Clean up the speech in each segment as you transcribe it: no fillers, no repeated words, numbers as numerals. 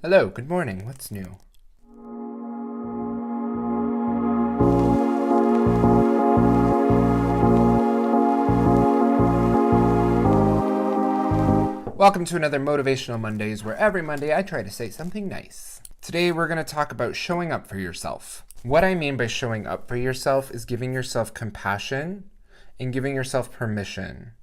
Hello, good morning. What's new? Welcome to another Motivational Mondays, where every Monday I try to say something nice. Today we're going to talk about showing up for yourself. What I mean by showing up for yourself is giving yourself compassion and giving yourself permission.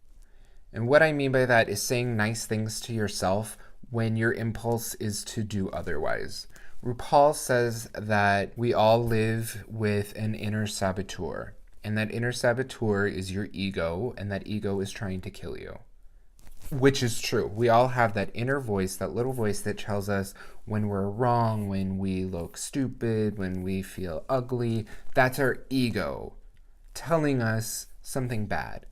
And what I mean by that is saying nice things to yourself when your impulse is to do otherwise. RuPaul says that we all live with an inner saboteur, and that inner saboteur is your ego, and that ego is trying to kill you. Which is true. We all have that inner voice, that little voice that tells us when we're wrong, when we look stupid, when we feel ugly. That's our ego telling us something bad.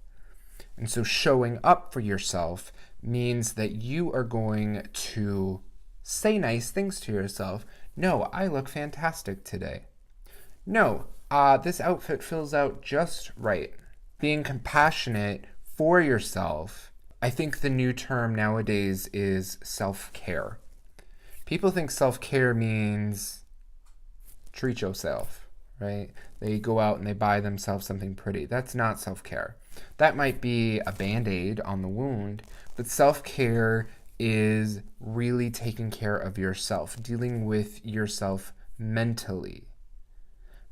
And so showing up for yourself means that you are going to say nice things to yourself. No, I look fantastic today. No, this outfit fills out just right. Being compassionate for yourself. I think the new term nowadays is self-care. People think self-care means treat yourself, right? They go out and they buy themselves something pretty. That's not self-care. That might be a Band-Aid on the wound, but self-care is really taking care of yourself, dealing with yourself mentally.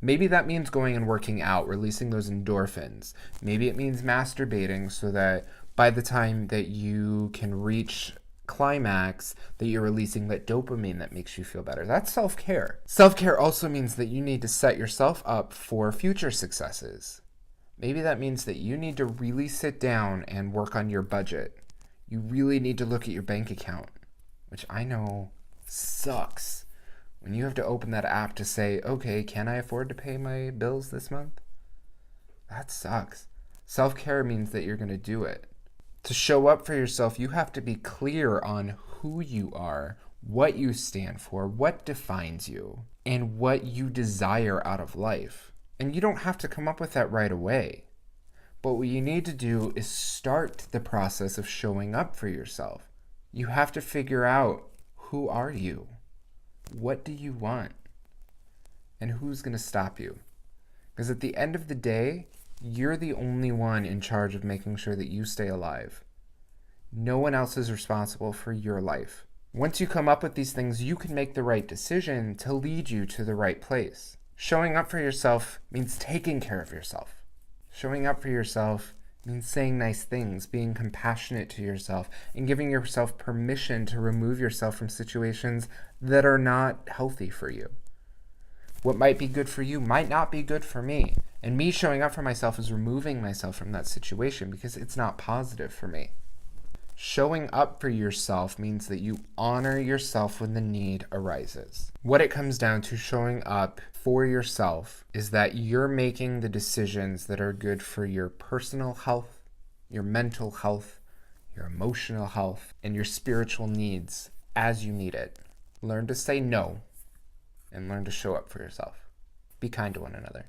Maybe that means going and working out, releasing those endorphins. Maybe it means masturbating so that by the time that you can reach climax, that you're releasing that dopamine that makes you feel better. That's self-care. Self-care also means that you need to set yourself up for future successes. Maybe that means that you need to really sit down and work on your budget. You really need to look at your bank account, which I know sucks. When you have to open that app to say, okay, can I afford to pay my bills this month? That sucks. Self-care means that you're going to do it. To show up for yourself, you have to be clear on who you are, what you stand for, what defines you, and what you desire out of life. And you don't have to come up with that right away. But what you need to do is start the process of showing up for yourself. You have to figure out, who are you? What do you want? And who's going to stop you? Because at the end of the day, you're the only one in charge of making sure that you stay alive. No one else is responsible for your life. Once you come up with these things, you can make the right decision to lead you to the right place. Showing up for yourself means taking care of yourself. Showing up for yourself means saying nice things, being compassionate to yourself, and giving yourself permission to remove yourself from situations that are not healthy for you. What might be good for you might not be good for me. And me showing up for myself is removing myself from that situation because it's not positive for me. Showing up for yourself means that you honor yourself when the need arises. What it comes down to showing up for yourself is that you're making the decisions that are good for your personal health, your mental health, your emotional health, and your spiritual needs as you need it. Learn to say no and learn to show up for yourself. Be kind to one another.